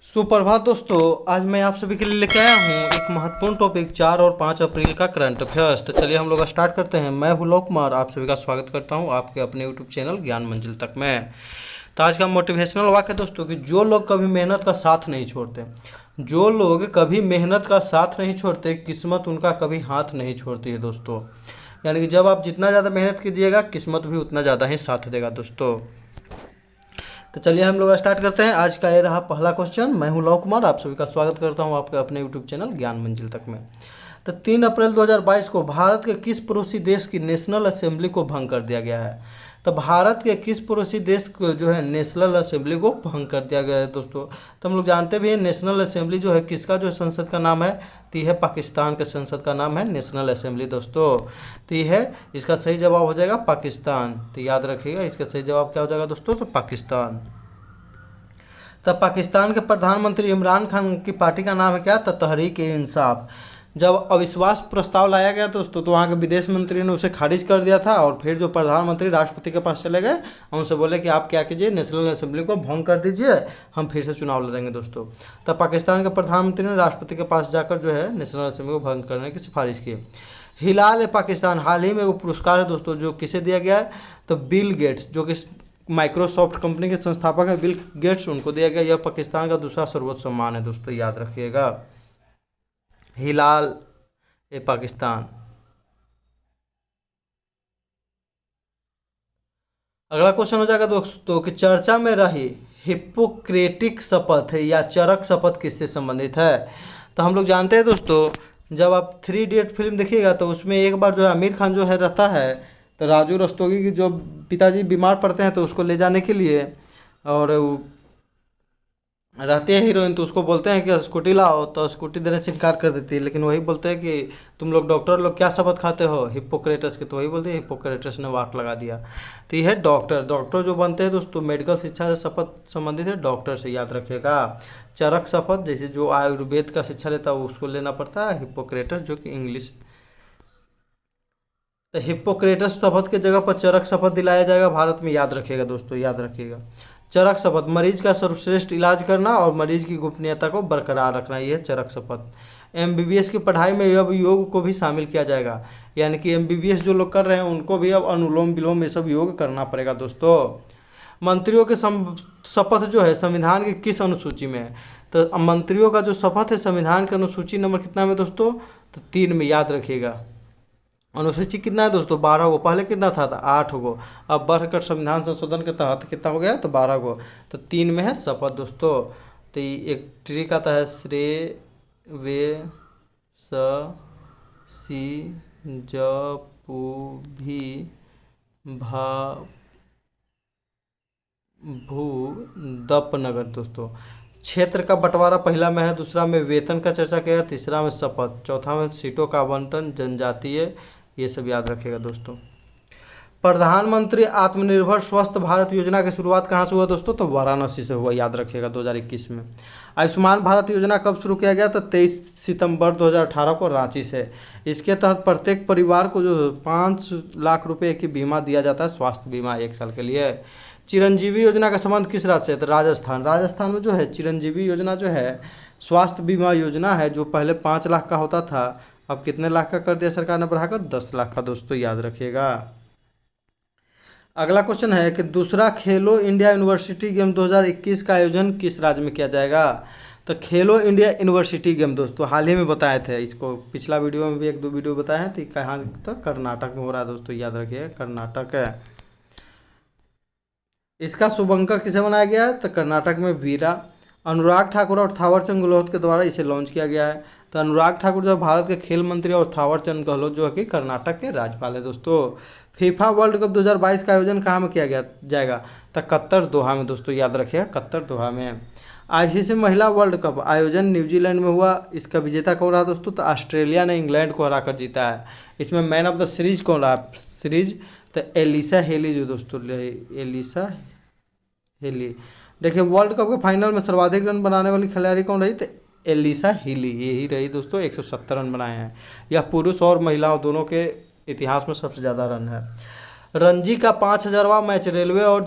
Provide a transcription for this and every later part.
सुप्रभात दोस्तों। आज मैं आप सभी के लिए लेके आया हूँ एक महत्वपूर्ण टॉपिक 4 और 5 अप्रैल का करंट अफेयर्स। तो चलिए हम लोग स्टार्ट करते हैं। मैं हूँ लोक कुमार, आप सभी का स्वागत करता हूँ आपके अपने यूट्यूब चैनल ज्ञान मंजिल तक में। तो आज का मोटिवेशनल वाक्य दोस्तों कि जो लोग कभी मेहनत का साथ नहीं छोड़ते, जो लोग कभी मेहनत का साथ नहीं छोड़ते, किस्मत उनका कभी हाथ नहीं छोड़ती है दोस्तों। यानी कि जब आप जितना ज़्यादा मेहनत कीजिएगा, किस्मत भी उतना ज़्यादा ही साथ देगा दोस्तों। तो चलिए हम लोग स्टार्ट करते हैं। आज का ये रहा पहला क्वेश्चन। मैं हूं लव कुमार, आप सभी का स्वागत करता हूं आपके अपने यूट्यूब चैनल ज्ञान मंजिल तक में। तो 3 अप्रैल 2022 को भारत के किस पड़ोसी देश की नेशनल असेंबली को भंग कर दिया गया है? तो भारत के किस पड़ोसी देश को जो है नेशनल असेंबली को भंग कर दिया गया है दोस्तों? तो हम लोग जानते भी हैं नेशनल असेंबली जो है किसका जो संसद का नाम है, तो यह है पाकिस्तान के संसद का नाम है नेशनल असेंबली दोस्तों। तो यह है, इसका सही जवाब हो जाएगा पाकिस्तान। तो याद रखिएगा इसका सही जवाब क्या हो जाएगा दोस्तों, तो पाकिस्तान। तब पाकिस्तान के प्रधानमंत्री इमरान खान की पार्टी का नाम है क्या? तो तहरीक-ए-इंसाफ। जब अविश्वास प्रस्ताव लाया गया दोस्तों तो वहाँ के विदेश मंत्री ने उसे खारिज कर दिया था, और फिर जो प्रधानमंत्री राष्ट्रपति के पास चले गए और उनसे बोले कि आप क्या कीजिए, नेशनल असेंबली को भंग कर दीजिए, हम फिर से चुनाव लड़ेंगे दोस्तों। तब पाकिस्तान के प्रधानमंत्री ने राष्ट्रपति के पास जाकर जो है नेशनल असेंबली को भंग करने की सिफारिश की। हिलाल-ए-पाकिस्तान हाल ही में वो पुरस्कार है दोस्तों जो किसे दिया गया है, तो बिल गेट्स, जो कि माइक्रोसॉफ्ट कंपनी के संस्थापक है बिल गेट्स, उनको दिया गया। यह पाकिस्तान का दूसरा सर्वोच्च सम्मान है दोस्तों, याद रखिएगा। हिलाल-ए-पाकिस्तान। अगला क्वेश्चन हो जाएगा दोस्तों कि चर्चा में रही हिप्पोक्रेटिक शपथ या चरक शपथ किससे संबंधित है? तो हम लोग जानते हैं दोस्तों, जब आप 3 इडियट फिल्म देखिएगा तो उसमें एक बार जो है आमिर खान जो है रहता है, तो राजू रस्तोगी की जो पिताजी बीमार पड़ते हैं तो उसको ले जाने के लिए, और रहती है हीरोइन, तो उसको बोलते हैं कि स्कूटी लाओ, तो स्कूटी देने से इनकार कर देती है। लेकिन वही बोलते हैं कि तुम लोग डॉक्टर लोग क्या शपथ खाते हो, हिप्पोक्रेटस के, तो वही बोलते हैं हिप्पोक्रेटस ने वाट लगा दिया। तो यह है डॉक्टर जो बनते हैं दोस्तों मेडिकल शिक्षा से शपथ संबंधित है डॉक्टर से, याद रखिएगा। चरक शपथ जैसे जो आयुर्वेद का शिक्षा लेता है उसको लेना पड़ता है, हिप्पोक्रेटस जो कि इंग्लिश। तो हिप्पोक्रेटस शपथ के जगह पर चरक शपथ दिलाया जाएगा भारत में, याद रखिएगा दोस्तों, याद रखिएगा। चरक शपथ मरीज का सर्वश्रेष्ठ इलाज करना और मरीज की गोपनीयता को बरकरार रखना, यह है चरक शपथ। एमबीबीएस की पढ़ाई में अब योग को भी शामिल किया जाएगा, यानी कि एमबीबीएस जो लोग कर रहे हैं उनको भी अब अनुलोम विलोम ये सब योग करना पड़ेगा दोस्तों। मंत्रियों के शपथ जो है संविधान की किस अनुसूची में है? तो मंत्रियों का जो शपथ है संविधान की अनुसूची नंबर कितना में दोस्तों, तो 3 में, याद रखिएगा। अनुसूची कितना है दोस्तों, 12 गो। पहले कितना था, 8 गो, अब बढ़कर संविधान संशोधन के तहत कितना हो गया, तो 12 गो। तो 3 में है शपथ दोस्तों। तो एक ट्रिक आता है, श्रे वे स सी ज पू भी भा भू दप नगर दोस्तों। क्षेत्र का बंटवारा पहला में है, दूसरा में वेतन का चर्चा किया, तीसरा में शपथ, चौथा में सीटों का आवंटन, जनजातीय, ये सब याद रखेगा दोस्तों। प्रधानमंत्री आत्मनिर्भर स्वस्थ भारत योजना की शुरुआत कहाँ से हुआ दोस्तों, तो वाराणसी से हुआ, याद रखिएगा 2021 में। आयुष्मान भारत योजना कब शुरू किया गया, तो 23 सितंबर 2018 को रांची से। इसके तहत प्रत्येक परिवार को जो 5 लाख रुपए की बीमा दिया जाता है, स्वास्थ्य बीमा 1 साल के लिए। चिरंजीवी योजना का संबंध किस राज्य से है, तो राजस्थान। राजस्थान में जो है चिरंजीवी योजना जो है स्वास्थ्य बीमा योजना है, जो पहले 5 लाख का होता था, अब कितने लाख का कर दिया सरकार ने बढ़ाकर, 10 लाख का दोस्तों, याद रखिएगा। अगला क्वेश्चन है कि दूसरा खेलो इंडिया यूनिवर्सिटी गेम 2021 का आयोजन किस राज्य में किया जाएगा? तो खेलो इंडिया यूनिवर्सिटी गेम दोस्तों हाल ही में बताए थे, इसको पिछला वीडियो में भी 1-2 वीडियो बताए हैं। तो कहाँ, तो कर्नाटक में हो रहा है दोस्तों, याद रखिए कर्नाटक है। इसका शुभंकर किसे बनाया गया है, तो कर्नाटक में वीरा अनुराग ठाकुर और थावरचंद गहलोत के द्वारा इसे लॉन्च किया गया है। तो अनुराग ठाकुर जो भारत के खेल मंत्री और थावरचंद गहलोत जो है कि कर्नाटक के राज्यपाल है दोस्तों। फीफा वर्ल्ड कप 2022 का आयोजन कहाँ में किया गया जाएगा, तो कतर दोहा में दोस्तों, याद रखिएगा कतर दोहा में। आईसीसी महिला वर्ल्ड कप आयोजन न्यूजीलैंड में हुआ, इसका विजेता कौन रहा दोस्तों, तो ऑस्ट्रेलिया ने इंग्लैंड को हराकर जीता है। इसमें मैन ऑफ द सीरीज कौन रहा, सीरीज, तो एलिसा हेली जो दोस्तों, एलिसा हेली। देखिए वर्ल्ड कप के फाइनल में सर्वाधिक रन बनाने वाली खिलाड़ी कौन रही, तो एलिसा हेली, यही रही दोस्तों, 170 रन बनाए हैं। यह पुरुष और महिलाओं दोनों के इतिहास में सबसे ज़्यादा रन है। रणजी का 5,000वां मैच रेलवे और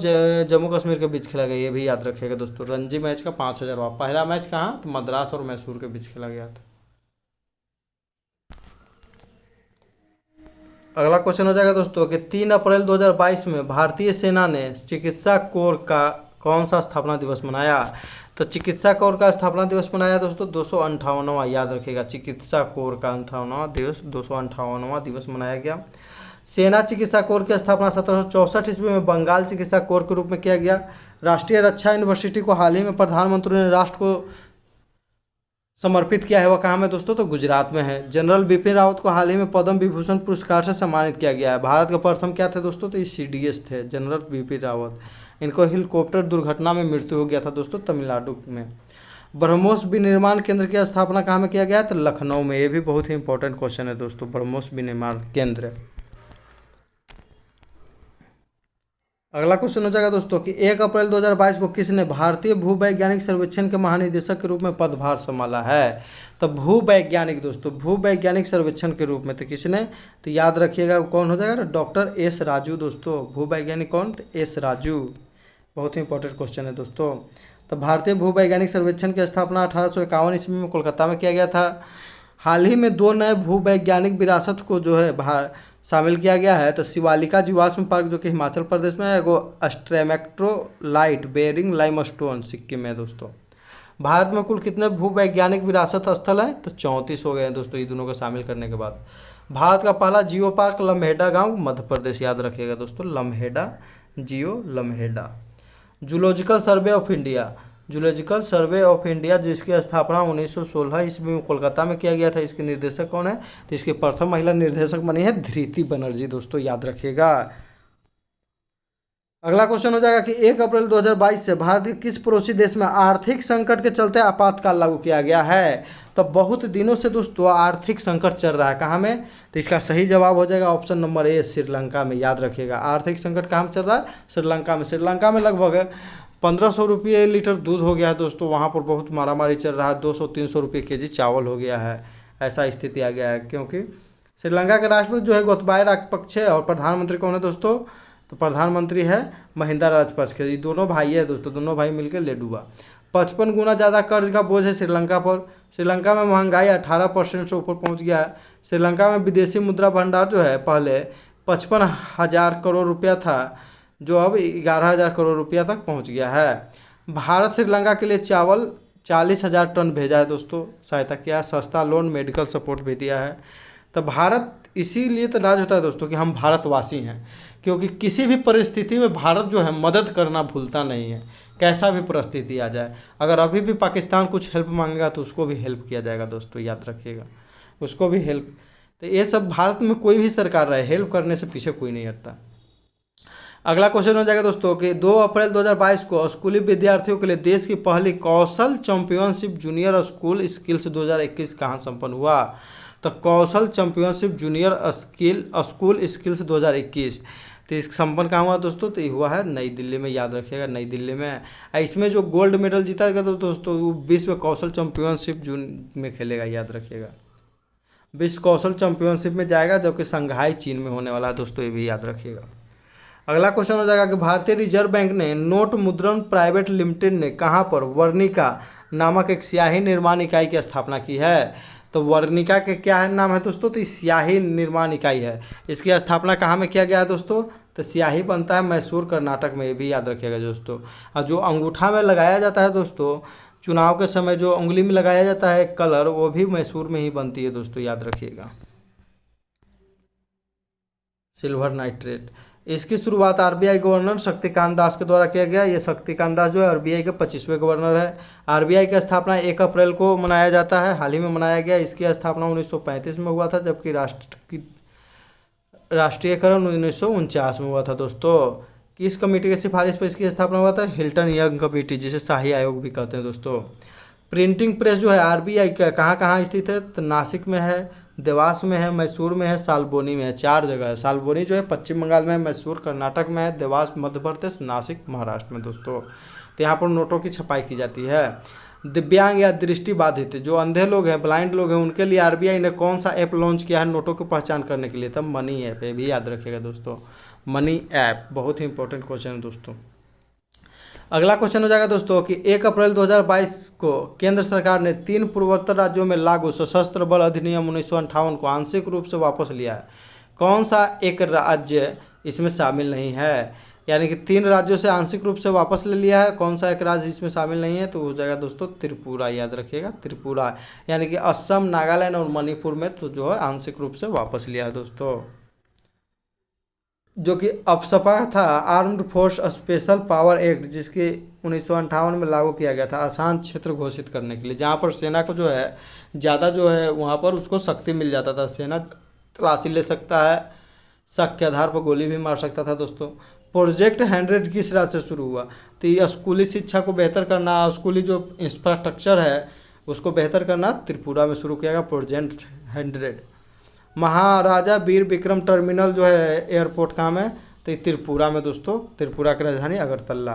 जम्मू कश्मीर के बीच खेला गया, ये भी याद रखिएगा दोस्तों। रणजी मैच का 5,000वां, पहला मैच कहाँ, तो मद्रास और मैसूर के बीच खेला गया था। अगला क्वेश्चन हो जाएगा दोस्तों कि 3 अप्रैल 2022 में भारतीय सेना ने चिकित्सा कोर का कौन सा स्थापना दिवस मनाया। तो चिकित्सा कोर का स्थापना दिवस मनाया दोस्तों 258वां, याद रखिएगा। चिकित्सा कोर का 58वां दिवस 258वां दिवस मनाया गया। सेना चिकित्सा कोर की स्थापना 1764 ईस्वी में बंगाल चिकित्सा कोर के रूप में किया गया। राष्ट्रीय रक्षा यूनिवर्सिटी को हाल ही में प्रधानमंत्री ने राष्ट्र को समर्पित किया है, वह कहाँ में दोस्तों, तो गुजरात में है। जनरल बिपिन रावत को हाल ही में पद्म विभूषण पुरस्कार से सम्मानित किया गया है। भारत के प्रथम क्या थे दोस्तों, तो ये CDS थे, जनरल बिपिन रावत। इनको हेलीकॉप्टर दुर्घटना में मृत्यु हो गया था दोस्तों तमिलनाडु में। ब्रह्मोस विनिर्माण केंद्र की स्थापना कहाँ में किया गया, तो लखनऊ में। ये भी बहुत ही इंपॉर्टेंट क्वेश्चन है दोस्तों, ब्रह्मोस विनिर्माण केंद्र। अगला क्वेश्चन हो जाएगा दोस्तों कि 1 अप्रैल 2022 को किसने भारतीय भूवैज्ञानिक सर्वेक्षण के महानिदेशक के रूप में पदभार संभाला है। तो भूवैज्ञानिक दोस्तों, भूवैज्ञानिक सर्वेक्षण के रूप में तो किसने, तो याद रखिएगा कौन हो जाएगा, डॉक्टर S राजू दोस्तों। भूवैज्ञानिक कौन, तो S राजू। बहुत ही इंपॉर्टेंट क्वेश्चन है दोस्तों। तो भारतीय भूवैज्ञानिक सर्वेक्षण की स्थापना 1851 ईस्वी में कोलकाता में किया गया था। हाल ही में 2 नए भूवैज्ञानिक विरासत को जो है शामिल किया गया है। तो शिवालिका जीवाश्म पार्क जो कि हिमाचल प्रदेश में है, वो स्ट्रेमेक्ट्रोलाइट बेरिंग लाइमस्टोन सिक्किम में दोस्तों। भारत में कुल कितने भूवैज्ञानिक विरासत स्थल हैं, तो 34 हो गए हैं दोस्तों, ये दोनों को शामिल करने के बाद। भारत का पहला जियो पार्क लम्हेडा गांव मध्य प्रदेश, याद रखिएगा दोस्तों, लम्हेडा, जियो Lamheta. Zoological survey of India, zoological survey of India जिसकी स्थापना 1916 ईस्वी में कोलकाता में किया गया था, इसके निर्देशक कौन है, तो इसकी प्रथम महिला निर्देशक बनी है धृति बनर्जी दोस्तों, याद रखिएगा। अगला क्वेश्चन हो जाएगा कि 1 अप्रैल 2022 से भारत के किस पड़ोसी देश में आर्थिक संकट के चलते आपातकाल लागू किया गया है। तो बहुत दिनों से दोस्तों आर्थिक संकट चल रहा है, कहाँ में, तो इसका सही जवाब हो जाएगा ऑप्शन नंबर A, श्रीलंका में, याद रखिएगा। आर्थिक संकट कहाँ में चल रहा है, श्रीलंका में। श्रीलंका में लगभग 1500 रुपये लीटर दूध हो गया है दोस्तों, वहाँ पर बहुत मारामारी चल रहा है। 200-300 रुपये केजी चावल हो गया है, ऐसा स्थिति आ गया है। क्योंकि श्रीलंका के राष्ट्रपति जो है गोतबाया राजपक्षे और प्रधानमंत्री कौन है दोस्तों, तो प्रधानमंत्री है महिंदा राजपक्षे। ये दोनों भाई है दोस्तों, दोनों भाई मिलकर लेडुबा। 55 गुना ज़्यादा कर्ज का बोझ है श्रीलंका पर। श्रीलंका में महंगाई 18% से ऊपर पहुँच गया है। श्रीलंका में विदेशी मुद्रा भंडार जो है पहले 55,000 करोड़ रुपया था, जो अब 11,000 करोड़ रुपया तक पहुंच गया है। भारत श्रीलंका के लिए चावल 40,000 टन भेजा है दोस्तों, सहायता किया है। सस्ता लोन, मेडिकल सपोर्ट भी दिया है। तो भारत इसीलिए तो राज होता है दोस्तों कि हम भारतवासी हैं, क्योंकि किसी भी परिस्थिति में भारत जो है मदद करना भूलता नहीं है, कैसा भी परिस्थिति आ जाए। अगर अभी भी पाकिस्तान कुछ हेल्प मांगेगा तो उसको भी हेल्प किया जाएगा दोस्तों, याद रखिएगा, उसको भी हेल्प। तो ये सब भारत में कोई भी सरकार रहे, हेल्प करने से पीछे कोई नहीं हटता। अगला क्वेश्चन हो जाएगा दोस्तों कि 2 अप्रैल 2022 को स्कूली विद्यार्थियों के लिए देश की पहली कौशल चैंपियनशिप जूनियर स्कूल स्किल्स 2021 कहाँ संपन्न हुआ। तो कौशल चैंपियनशिप जूनियर स्कूल स्किल्स 2021 तो इस संपन्न कहाँ हुआ दोस्तों, तो ये हुआ है नई दिल्ली में, याद रखिएगा, नई दिल्ली में। इसमें जो गोल्ड मेडल जीता गया तो दोस्तों वो विश्व कौशल चैंपियनशिप जून में खेलेगा, याद रखिएगा। विश्व कौशल चैंपियनशिप में जाएगा, जो कि संघाई चीन में होने वाला है दोस्तों, ये भी याद रखिएगा। अगला क्वेश्चन हो जाएगा कि भारतीय रिजर्व बैंक ने नोट मुद्रण प्राइवेट लिमिटेड ने कहाँ पर वर्णिका नामक एक स्याही निर्माण इकाई की स्थापना की है। तो वर्णिका के क्या है नाम है दोस्तों, तो स्याही निर्माण इकाई है। इसकी स्थापना कहाँ में किया गया है दोस्तों, तो स्याही बनता है मैसूर कर्नाटक में, ये भी याद रखिएगा दोस्तों। और जो अंगूठा में लगाया जाता है दोस्तों चुनाव के समय, जो उंगली में लगाया जाता है कलर, वो भी मैसूर में ही बनती है दोस्तों, याद रखिएगा, सिल्वर नाइट्रेट। इसकी शुरुआत आरबीआई गवर्नर शक्तिकांत दास के द्वारा किया गया। ये शक्तिकांत दास जो है आरबीआई के 25वें गवर्नर है। आरबीआई की स्थापना 1 अप्रैल को मनाया जाता है, हाल ही में मनाया गया। इसकी स्थापना 1935 में हुआ था, जबकि राष्ट्रीयकरण 1949 में हुआ था दोस्तों। किस कमेटी की सिफारिश पर इसकी स्थापना हुआ था, हिल्टन यंग कमेटी, जिसे शाही आयोग भी कहते हैं दोस्तों। प्रिंटिंग प्रेस जो है आरबीआई का कहाँ कहाँ स्थित है, तो नासिक में है, देवास में है, मैसूर में है, सालबोनी में है, 4 जगह है। सालबोनी जो है पश्चिम बंगाल में है, मैसूर कर्नाटक में है, देवास मध्य प्रदेश, नासिक महाराष्ट्र में दोस्तों। तो यहाँ पर नोटों की छपाई की जाती है। दिव्यांग या दृष्टिबाधित जो अंधे लोग हैं, ब्लाइंड लोग हैं, उनके लिए आरबीआई ने कौन सा ऐप लॉन्च किया है नोटों की पहचान करने के लिए, तब मनी ऐप है, भी याद रखिएगा दोस्तों। Money app. बहुत ही इंपॉर्टेंट क्वेश्चन है दोस्तों। अगला क्वेश्चन हो जाएगा दोस्तों कि 1 अप्रैल 2022 को केंद्र सरकार ने 3 पूर्वोत्तर राज्यों में लागू सशस्त्र बल अधिनियम 1958 को आंशिक रूप से वापस लिया है। कौन सा एक राज्य इसमें शामिल नहीं है? यानी कि 3 राज्यों से आंशिक रूप से वापस ले लिया है, कौन सा एक राज्य इसमें शामिल नहीं है? तो हो जाएगा दोस्तों त्रिपुरा। याद रखिएगा त्रिपुरा, यानी कि असम, नागालैंड और मणिपुर में तो जो है आंशिक रूप से वापस लिया है दोस्तों। जो कि अफस्पा था, armed force special power act, जिसके 1958 में लागू किया गया था आसान क्षेत्र घोषित करने के लिए, जहाँ पर सेना को जो है ज़्यादा जो है वहाँ पर उसको शक्ति मिल जाता था। सेना तलाशी ले सकता है, शक के आधार पर गोली भी मार सकता था दोस्तों। प्रोजेक्ट 100 किस राज्य से शुरू हुआ? तो ये स्कूली शिक्षा को बेहतर करना, स्कूली जो इंफ्रास्ट्रक्चर है उसको बेहतर करना त्रिपुरा में शुरू किया गया प्रोजेक्ट 100। महाराजा वीर विक्रम टर्मिनल जो है एयरपोर्ट कहाँ में? तो त्रिपुरा में दोस्तों, त्रिपुरा की राजधानी अगरतला।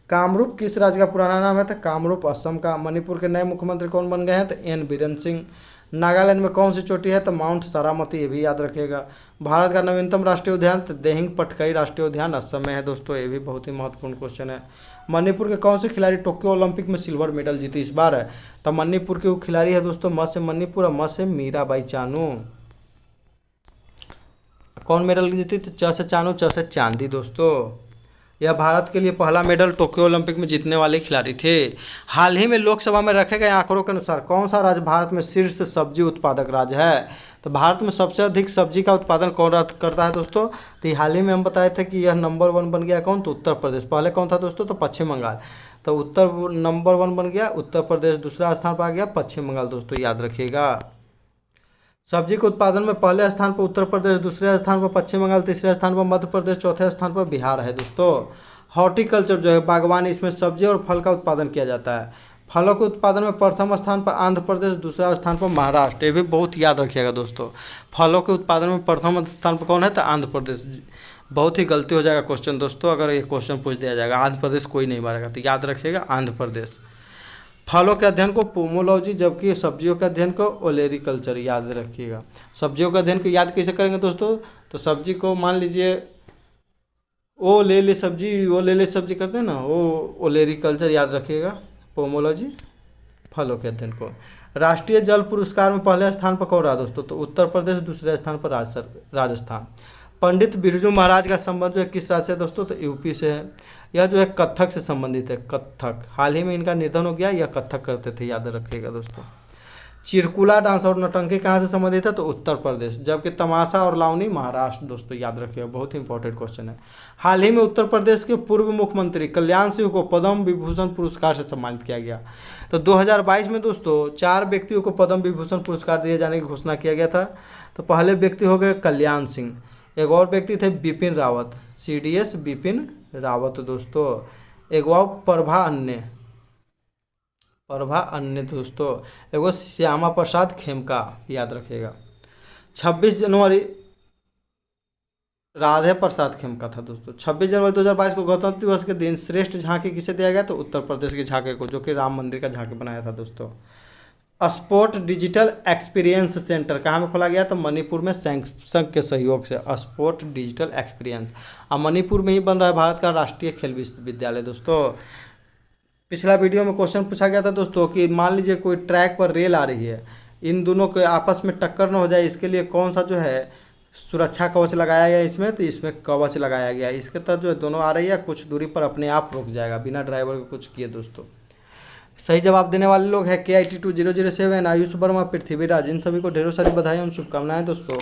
कामरूप किस राज्य का पुराना नाम है? तो कामरूप असम का। मणिपुर के नए मुख्यमंत्री कौन बन गए हैं? तो एन बीरेन सिंह। नागालैंड में कौन सी चोटी है? तो माउंट सारामती, ये भी याद रखिएगा। भारत का नवीनतम राष्ट्रीय उद्यान? तो देहिंग पटकाई राष्ट्रीय उद्यान असम में है दोस्तों, ये भी बहुत ही महत्वपूर्ण क्वेश्चन है। मणिपुर के कौन से खिलाड़ी टोक्यो ओलंपिक में सिल्वर मेडल जीती इस बार है? तो मणिपुर के वो खिलाड़ी है दोस्तों, म से मणिपुर और म से मीराबाई चानू। कौन मेडल जीती? तो च से चानू, च से चांदी दोस्तों। यह भारत के लिए पहला मेडल टोक्यो ओलंपिक में जीतने वाले खिलाड़ी थे। हाल ही में लोकसभा में रखे गए आंकड़ों के अनुसार कौन सा राज्य भारत में शीर्ष सब्जी उत्पादक राज्य है? तो भारत में सबसे अधिक सब्जी का उत्पादन कौन करता है दोस्तों? तो हाल ही में हम बताए थे कि यह नंबर 1 बन गया कौन? तो उत्तर प्रदेश। पहले कौन था दोस्तों? तो पश्चिम बंगाल। तो उत्तर नंबर 1 बन गया उत्तर प्रदेश, दूसरा स्थान पर आ गया पश्चिम बंगाल दोस्तों, याद रखिएगा। सब्जी के उत्पादन में पहले स्थान पर उत्तर प्रदेश, दूसरे स्थान पर पश्चिम बंगाल, तीसरे स्थान पर मध्य प्रदेश, चौथे स्थान पर बिहार है दोस्तों। हॉर्टिकल्चर जो है बागवानी, इसमें सब्जी और फल का उत्पादन किया जाता है। फलों के उत्पादन में प्रथम स्थान पर आंध्र प्रदेश, दूसरा स्थान पर महाराष्ट्र, ये भी बहुत याद रखिएगा दोस्तों। फलों के उत्पादन में प्रथम स्थान पर कौन है? तो आंध्र प्रदेश। बहुत ही गलती हो जाएगा क्वेश्चन दोस्तों अगर ये क्वेश्चन पूछ दिया जाएगा, आंध्र प्रदेश कोई नहीं मारेगा, तो याद रखिएगा आंध्र प्रदेश। फलों के अध्ययन को पोमोलॉजी, जबकि सब्जियों के अध्ययन को ओलेरिकल्चर, याद रखिएगा। सब्जियों के अध्ययन को याद कैसे करेंगे दोस्तों? तो सब्जी को मान लीजिए ओ ले सब्जी करते हैं ना, वो ओलेरिकल्चर, याद रखिएगा। पोमोलॉजी फलों के अध्ययन को। राष्ट्रीय जल पुरस्कार में पहले स्थान पर कौन रहा दोस्तों? तो उत्तर प्रदेश, दूसरे स्थान पर राजस्थान। पंडित बिरजू महाराज का संबंध जो है किस राज्य से दोस्तों? तो यूपी से है। यह जो है कथक से संबंधित है, कथक। हाल ही में इनका निधन हो गया, यह कथक करते थे, याद रखिएगा दोस्तों। चिरकुला डांस और नौटंकी कहाँ से संबंधित है? तो उत्तर प्रदेश, जबकि तमाशा और लावनी महाराष्ट्र दोस्तों, याद रखिएगा। बहुत ही इंपॉर्टेंट क्वेश्चन है। हाल ही में उत्तर प्रदेश के पूर्व मुख्यमंत्री कल्याण सिंह को पद्म विभूषण पुरस्कार से सम्मानित किया गया। तो 2022 में दोस्तों 4 व्यक्तियों को पद्म विभूषण पुरस्कार दिए जाने की घोषणा किया गया था। तो पहले व्यक्ति हो गए कल्याण सिंह, एक और व्यक्ति थे बिपिन रावत, CDS बिपिन रावत दोस्तों। एक और प्रभा अन्य दोस्तों। एगो श्यामा प्रसाद खेमका, याद रखिएगा। 26 जनवरी राधे प्रसाद खेमका था दोस्तों। 26 जनवरी 2022 को गणतंत्र दिवस के दिन श्रेष्ठ झांकी किसे दिया गया? तो उत्तर प्रदेश की झांकी को, जो कि राम मंदिर का झांकी बनाया था दोस्तों। स्पोर्ट डिजिटल एक्सपीरियंस सेंटर कहाँ में खोला गया? तो मणिपुर में सैमसंग के सहयोग से स्पोर्ट डिजिटल एक्सपीरियंस। अब मणिपुर में ही बन रहा है भारत का राष्ट्रीय खेल विश्वविद्यालय दोस्तों। पिछला वीडियो में क्वेश्चन पूछा गया था दोस्तों कि मान लीजिए कोई ट्रैक पर रेल आ रही है, इन दोनों के आपस में टक्कर न हो जाए, इसके लिए कौन सा जो है सुरक्षा कवच लगाया गया इसमें? तो इसमें कवच लगाया गया। इसके तहत जो दोनों आ रही है कुछ दूरी पर अपने आप रुक जाएगा बिना ड्राइवर को कुछ किए दोस्तों। सही जवाब देने वाले लोग हैं KIT2007, आयुष वर्मा, पृथ्वीराज। इन सभी को ढेरों सारी बधाई और शुभकामनाएं दोस्तों।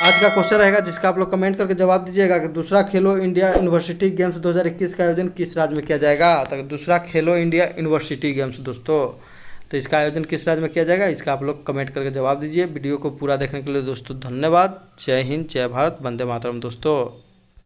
आज का क्वेश्चन रहेगा जिसका आप लोग कमेंट करके जवाब दीजिएगा कि दूसरा खेलो इंडिया यूनिवर्सिटी गेम्स 2021 का आयोजन किस राज्य में किया जाएगा? तो दूसरा खेलो इंडिया यूनिवर्सिटी गेम्स दोस्तों, तो इसका आयोजन किस राज्य में किया जाएगा? इसका आप लोग कमेंट करके जवाब दीजिए। वीडियो को पूरा देखने के लिए दोस्तों धन्यवाद। जय हिंद, जय भारत, वंदे मातरम दोस्तों।